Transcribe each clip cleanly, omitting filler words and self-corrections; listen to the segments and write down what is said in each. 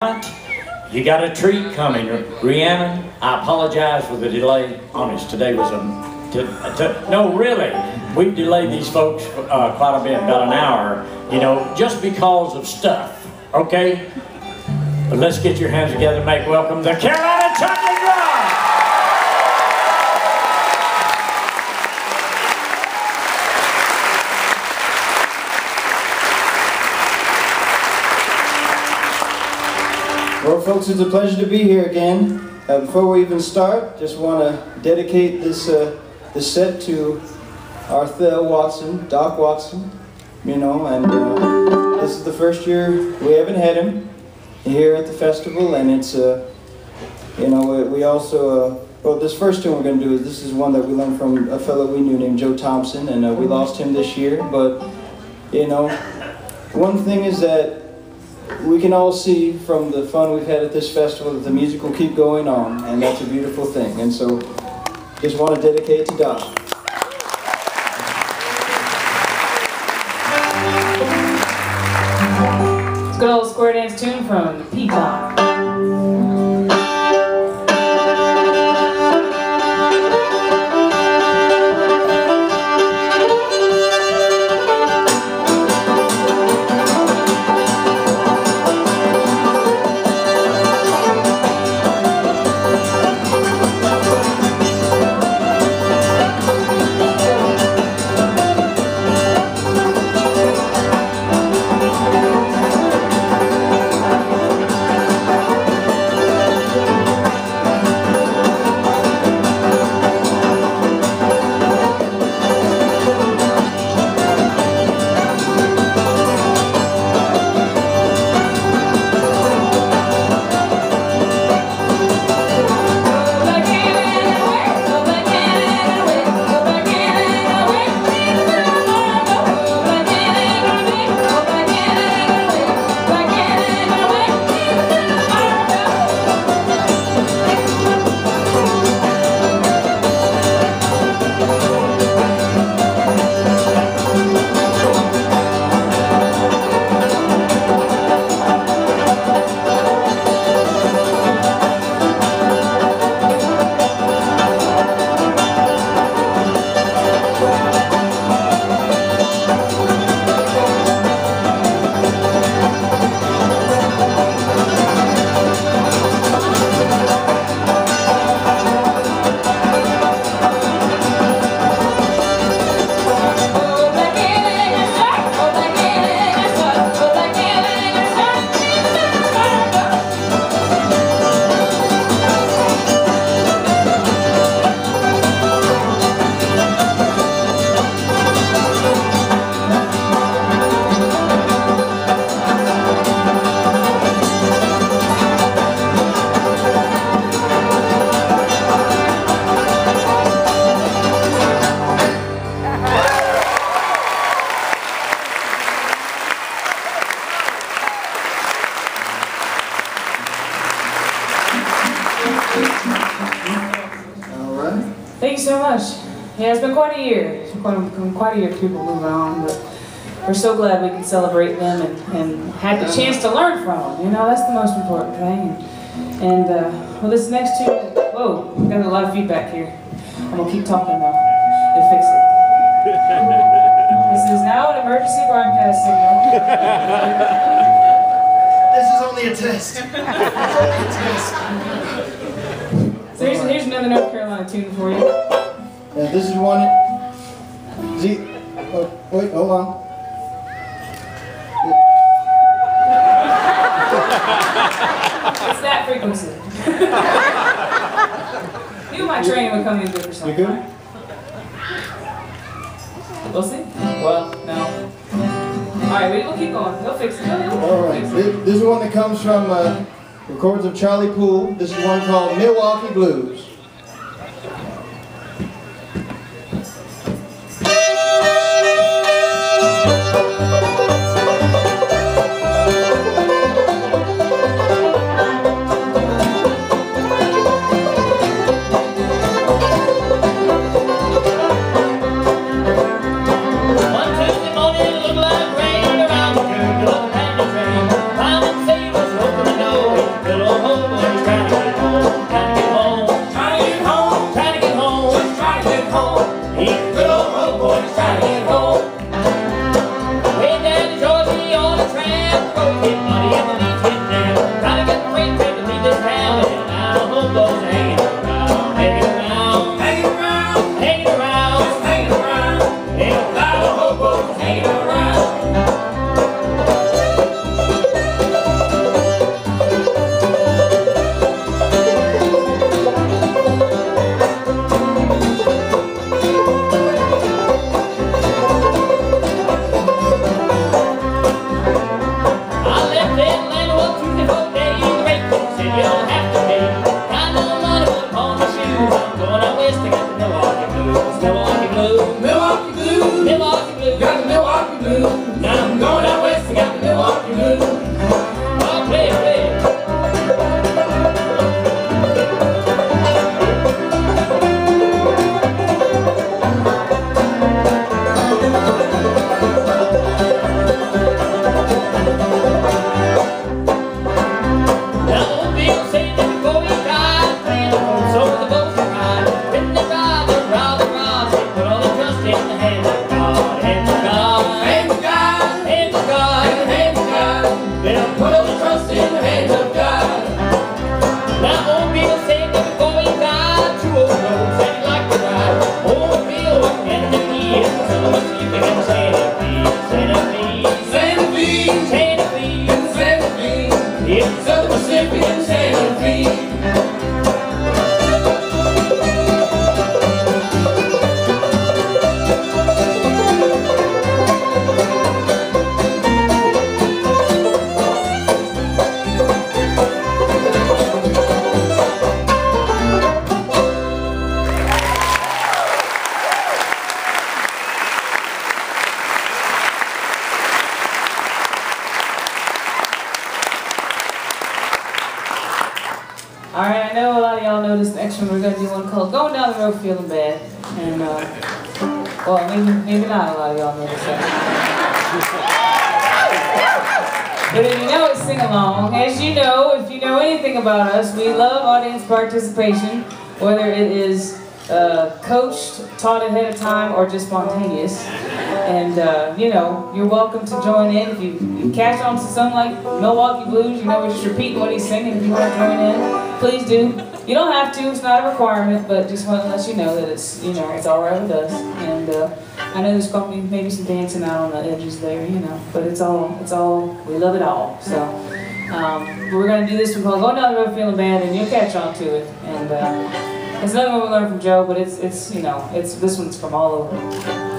You got a treat coming. Rhiannon, I apologize for the delay. Honest, today was no, really. We've delayed these folks quite a bit, about an hour, you know, just because of stuff, okay? But let's get your hands together and make welcome the Carolina Chocolate Drop! Well, folks, it's a pleasure to be here again. Before we even start, just want to dedicate this set to our Theo Watson, Doc Watson, you know, and this is the first year we haven't had him here at the festival, and it's, you know, we also, well, this first tune we're going to do this is one that we learned from a fellow we knew named Joe Thompson, and we lost him this year, but, you know, one thing is that we can all see from the fun we've had at this festival that the music will keep going on, and that's a beautiful thing. And so, just want to dedicate it to Doc. It's a good old square dance tune from the Peacock. Thank you so much. Yeah, it's been quite a year. It's been quite a year. People moving on, but we're so glad we can celebrate them and have the chance to learn from them. You know, that's the most important thing. And well, this next tune, whoa, we got a lot of feedback here. I'm gonna keep talking though and fix it. This is now an emergency broadcast signal. This is only a test. So here's another North Carolina tune for you. Yeah, this is one. Oh, wait, hold on. It's that frequency. You might training would come in good for something. You good? We'll see. Well, no. Alright, we'll keep going. They'll fix it. Alright, this is one that comes from records of Charlie Poole. This is one called Milwaukee Blues. One Tuesday morning, it looked like rain around the curve, the train. Found and say was open the door. Recipients and free. Alright, I know a lot of y'all know this next one. We're going to do one called Going Down the Road Feeling Bad. And, well, maybe not a lot of y'all know this one. But if you know it, sing along. As you know, if you know anything about us, we love audience participation, whether it is coached, taught ahead of time, or just spontaneous. And, you know, you're welcome to join in. If you catch on to something like Milwaukee Blues, you know, we're just repeating what he's singing. If you want to join in, please do. You don't have to, it's not a requirement, but just want to let you know that it's, you know, it's all right with us. And I know there's going to be maybe some dancing out on the edges there, you know, but it's all, we love it all. So we're going to do this one called Going Down the Road Feeling Bad, and you'll catch on to it. And it's another one we learned from Joe, but it's you know, this one's from all over.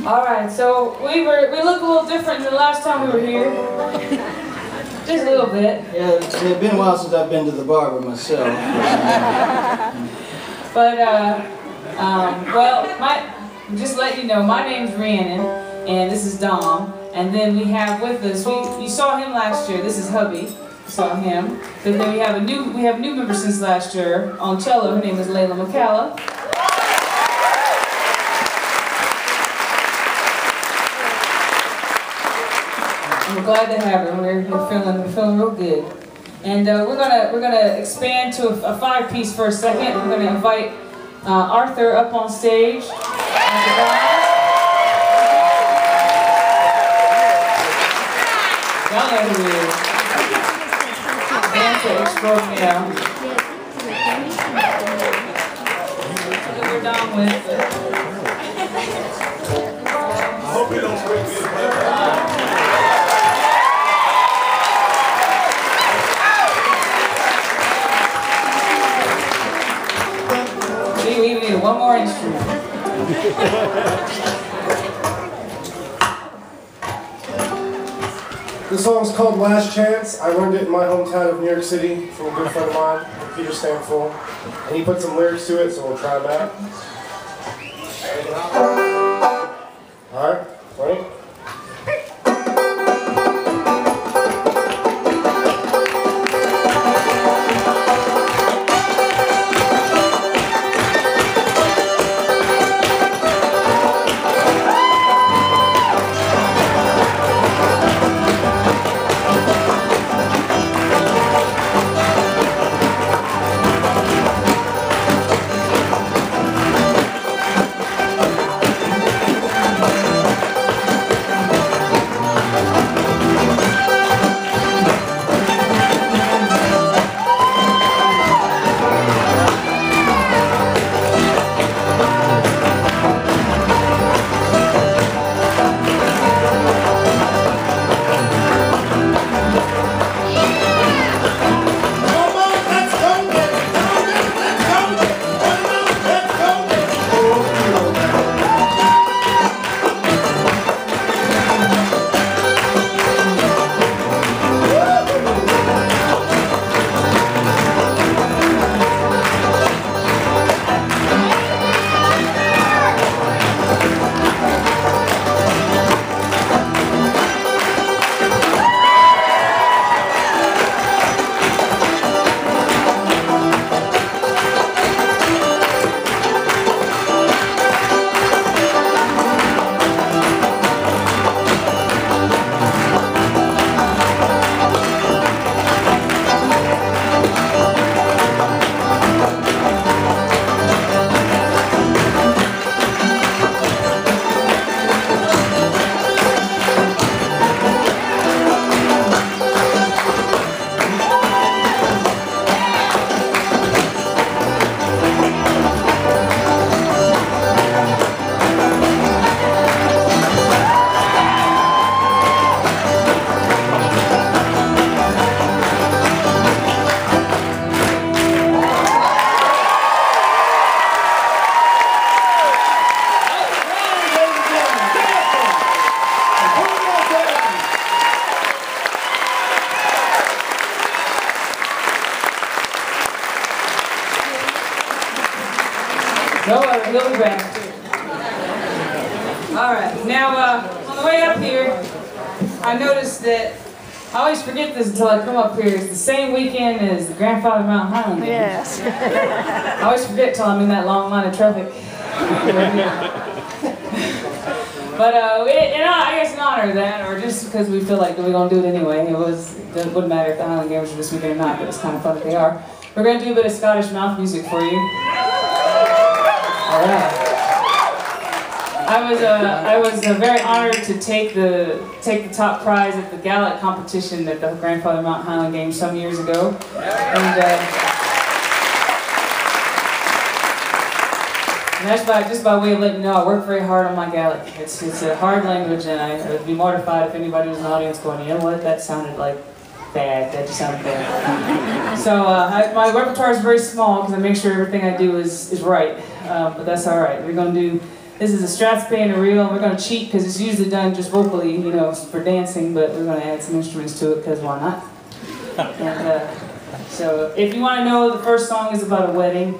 Alright, so we look a little different than the last time we were here. Just a little bit. Yeah, it's been a while since I've been to the barber myself. But, well, just let you know, my name's Rhiannon, and this is Dom. And then we have with us, you saw him last year. This is hubby. You saw him. But then we have a new member since last year on cello. Her name is Layla McCalla. We're glad to have her. We're feeling real good. And we're gonna expand to a five-piece for a second. We're gonna invite Arthur up on stage. Y'all know who he is. Dancer extraordinaire. We're done with. I hope you don't break me. We need one more instrument. This song's called Last Chance. I learned it in my hometown of New York City from a good friend of mine, Peter Stanful. And he put some lyrics to it, so we'll try them out. Alright, ready? No worries, he'll be back. All right, now on the way up here, I noticed that I always forget this until I come up here. It's the same weekend as the Grandfather Mountain Highland Games. Yes. I always forget till I'm in that long line of traffic. But I guess in honor of that, or just because we feel like we're going to do it anyway, it wouldn't matter if the Highland Games were this weekend or not, but it's kind of fun that they are. We're going to do a bit of Scottish mouth music for you. All right. I was very honored to take the top prize at the Gaelic competition at the Grandfather Mountain Highland Games some years ago, and that's just by way of letting you know I work very hard on my Gaelic. It's a hard language, and I would be mortified if anybody was in the audience going, you know what, that sounded like bad. That just sounded bad. So my repertoire is very small because I make sure everything I do is right. But that's all right. We're going to do. This is a Strathspey and a reel, and we're going to cheat because it's usually done just vocally, you know, for dancing, but we're going to add some instruments to it because why not? And, so if you want to know, the first song is about a wedding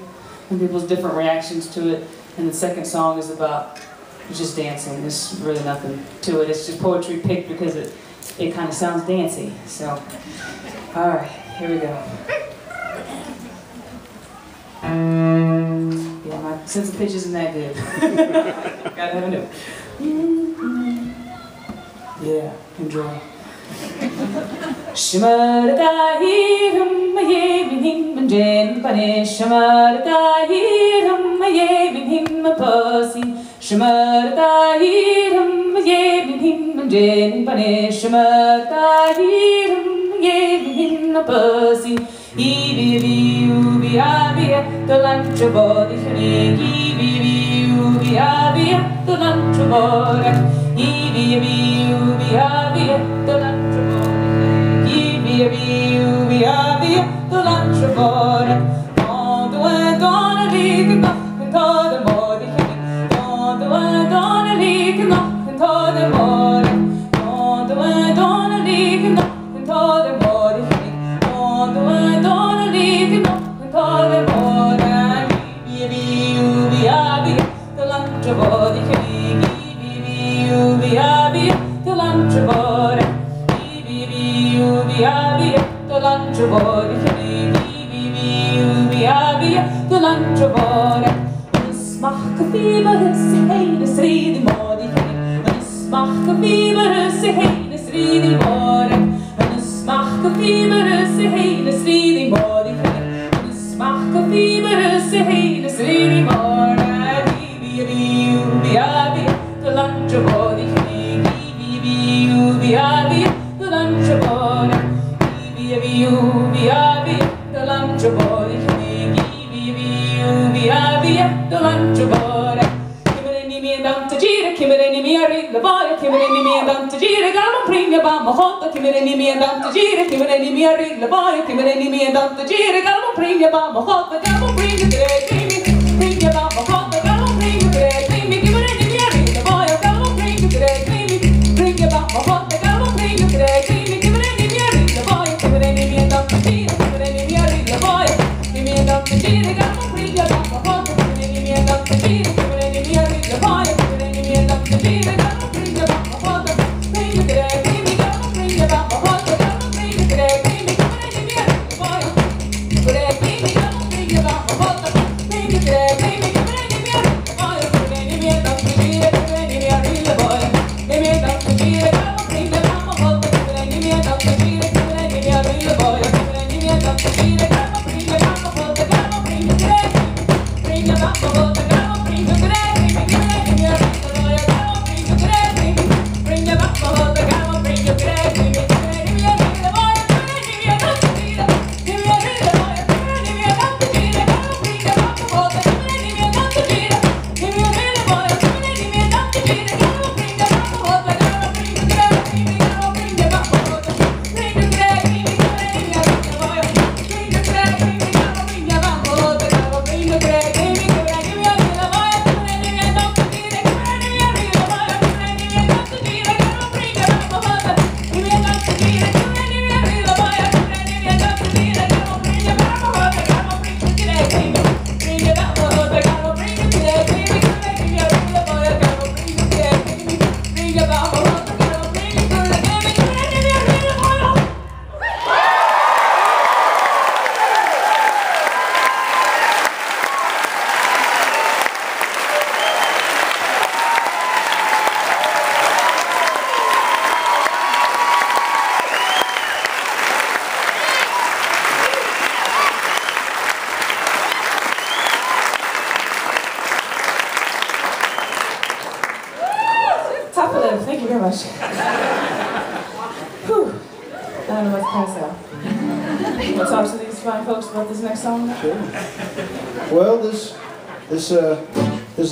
and people's different reactions to it, and the second song is about It's just dancing. There's really nothing to it. It's just poetry picked because it kind of sounds dancey. So, all right, here we go. Yeah, my sense of pitch isn't that good. Gotta have a note. Yeah, enjoy. Shmaratahim mayevim jen pane shmaratahim mayevim pasi shmaratahim mayevim jen pane shmaratahim mayevim pasi ibi ubi abia the lunch body ibi ubi abia the lunch body ibi ubi abia the lunch Ubi, the lunch board. On the way, gonna leak and nothing to the body. On the way, gonna leak and nothing to the body. On the way, gonna leak and nothing to the body. On the way, gonna leak and nothing to the body. Ubi, the lunch board. Ubi, the lunch board. The lunch board, the lunch board. Smack fever, hey, the street body. Smack fever, hey, the street body. Smack fever, hey, the street body. Smack fever, hey, the street body. The lunch board, the lunch board. The lunch board, the lunch board. Kimbereni mi andante gira, kimbereni mi arriva boia, kimbereni mi andante gira, gallo pringa bamma hotta, kimbereni mi andante gira, kimbereni mi arriva boia, kimbereni mi andante gira, gallo pringa bamma hotta, gallo pringa tre crimi, pringa bamma hotta, gallo pringa tre crimi, kimbereni mi arriva boia, gallo pringa tre crimi, pringa bamma hotta, gallo pringa tre crimi, kimbereni mi arriva boia, kimbereni mi andante gira, kimbereni mi arriva boia, mi andante gira, gallo pringa bamma hotta, kimbereni mi andante gira, kimbereni mi arriva boia, kimbereni mi andante gira, gallo pringa bamma hotta, pringa tre crimi, gallo pringa bamma hotta, gallo pringa tre crimi, kimbereni mi arriva boia, tre crimi, gallo pringa bamma hotta, pringa tre crimi, kimbereni mi arriva boia, kimbereni mi andante gira, kimbereni mi arriva boia, mi andante gira, gallo pringa bamma hotta, kimbereni mi andante gira, kimbereni mi arriva boia, kimbereni mi andante gira, gallo pringa bamma hotta, gallo pringa tre crimi, pringa bamma hotta, gallo pringa tre crimi, kimbereni mi arriva boia, gallo pringa tre crimi, pringa bamma hotta, gallo pringa tre crimi, kimbereni mi arriva boia, kimbereni mi andante gira, kimbereni mi arriva boia, kimbereni mi andante gira, gallo pringa bamma hotta, kimbereni mi andante gira, kimbereni mi arriva boia, kimbereni mi andante gira, gallo pringa bamma hotta, gallo pringa tre crimi, gallo pringa bamma hotta, pringa tre crimi, kimbereni mi arriva boia, pringa tre crimi, gallo pringa bamma hotta, gallo pringa tre crimi, kimbereni mi arriva boia, kimbereni mi andante gira, kimbereni mi arriva boia, kimbereni mi andante gira, gallo pringa bamma hotta, mi andante gira, kimbereni mi arriva boia, kimbereni mi andante gira, gallo pringa bamma hotta, gallo pringa tre crimi, pringa bamma hotta, gallo pringa tre crimi, kimbereni mi arriva boia, gallo pringa tre crimi, pringa bamma hotta, gallo pringa tre crimi, kimbereni mi arriva boia. Top of them, thank you very much. Whew. I don't know what to pass out. You want to talk to these fine folks about this next song? Sure. Well, this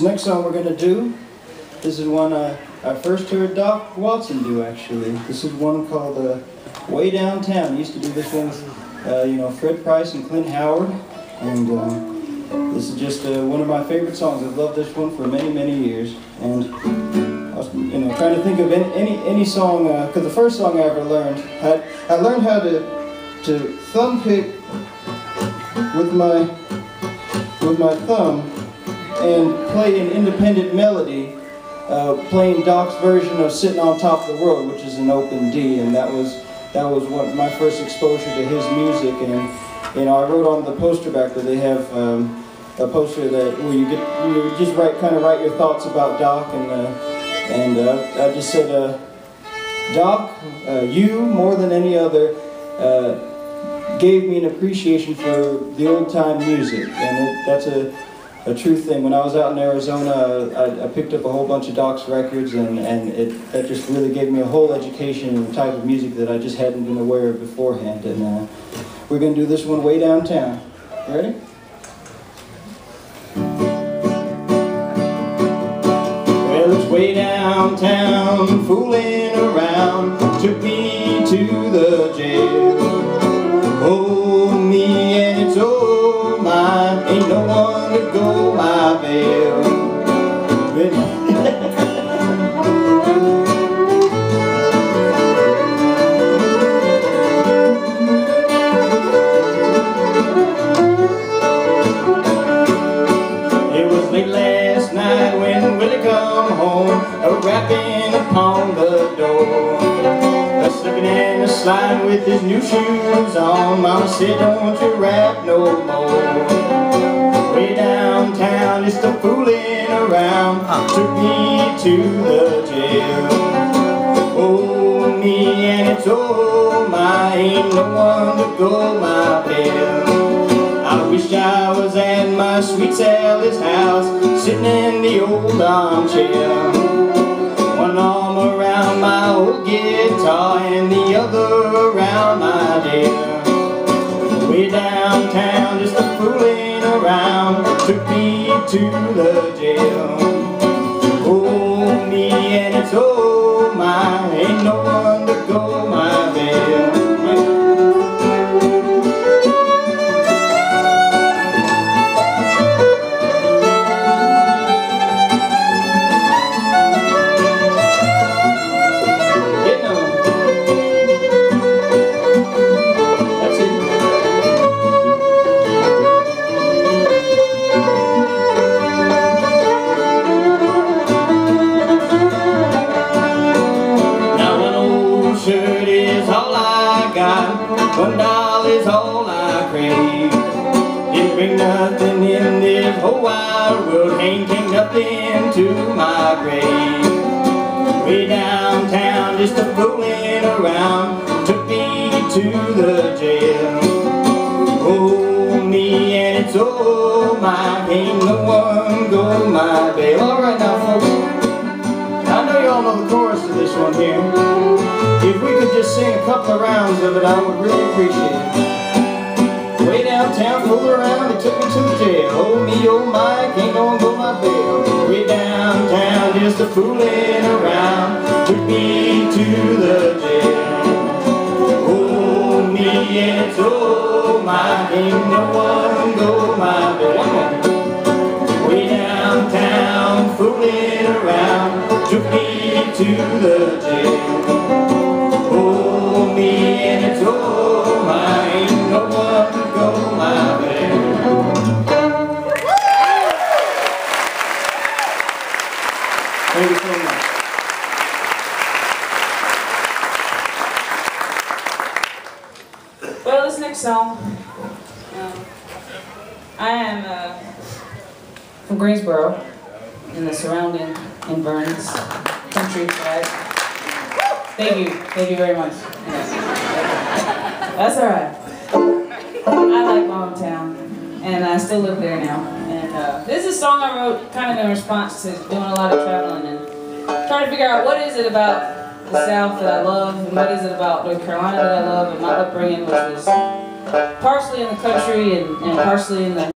next song we're going to do, this is one I first heard Doc Watson do, actually. This is one called Way Downtown. He used to do this one with, Fred Price and Clint Howard. And this is just one of my favorite songs. I've loved this one for many, many years. And I was, trying to think of any song, because the first song I ever learned, I learned how to thumb pick with my thumb and play an independent melody playing Doc's version of Sitting on Top of the World, which is an open D, and that was what my first exposure to his music. And you know, I wrote on the poster back there, they have a poster that where you just kind of write your thoughts about Doc, and I just said, Doc, you more than any other gave me an appreciation for the old time music, and that's a true thing. When I was out in Arizona, I picked up a whole bunch of Doc's records, and that just really gave me a whole education in the type of music that I just hadn't been aware of beforehand. And we're going to do this one way downtown. Ready? Well, it's way downtown, fooling around, took me to the jail. Oh, me and it's oh my, ain't no one to go my bail. It was late last night when Willie come home, rapping upon the door. Slipping and a sliding with his new shoes on. Mama said, don't you rap no more. Way downtown, just a fooling around, took me to the jail. Oh, me and it's oh my, ain't no one to go my bail. I wish I was at my sweet Sally's house, sitting in the old armchair. One arm around my old guitar and the other around my dear. Way downtown, just a fooling around, took me to the jail. Oh, me and it's oh my, ain't no one to go my bail. $1 all I crave. Didn't bring nothing in this whole wide world, ain't take nothing to my grave. Way downtown, just a fooling around, took me to the jail. Oh, me and it's oh my, ain't no one go my bail. All right now, folks, I know you all know the chorus of this one here. If we could just sing a couple of rounds of it, I would really appreciate it. Way downtown, fool around, they took me to the jail. Oh me, oh my, can't no one go my bail. Way downtown, just a fooling around, took me to the jail. Oh me, and it's oh my, ain't no one go my bail. One more. Way downtown, fooling around, took me to the jail. Oh, me and it's oh my, ain't no one to go my way. Thank you so much. Well, this next song, I am from Greensboro and the surrounding environs, countryside. Thank you very much. That's all right. I like my hometown, and I still live there now. And this is a song I wrote kind of in response to doing a lot of traveling and trying to figure out what is it about the South that I love, and what is it about North Carolina that I love, and my upbringing was partially in the country and partially in the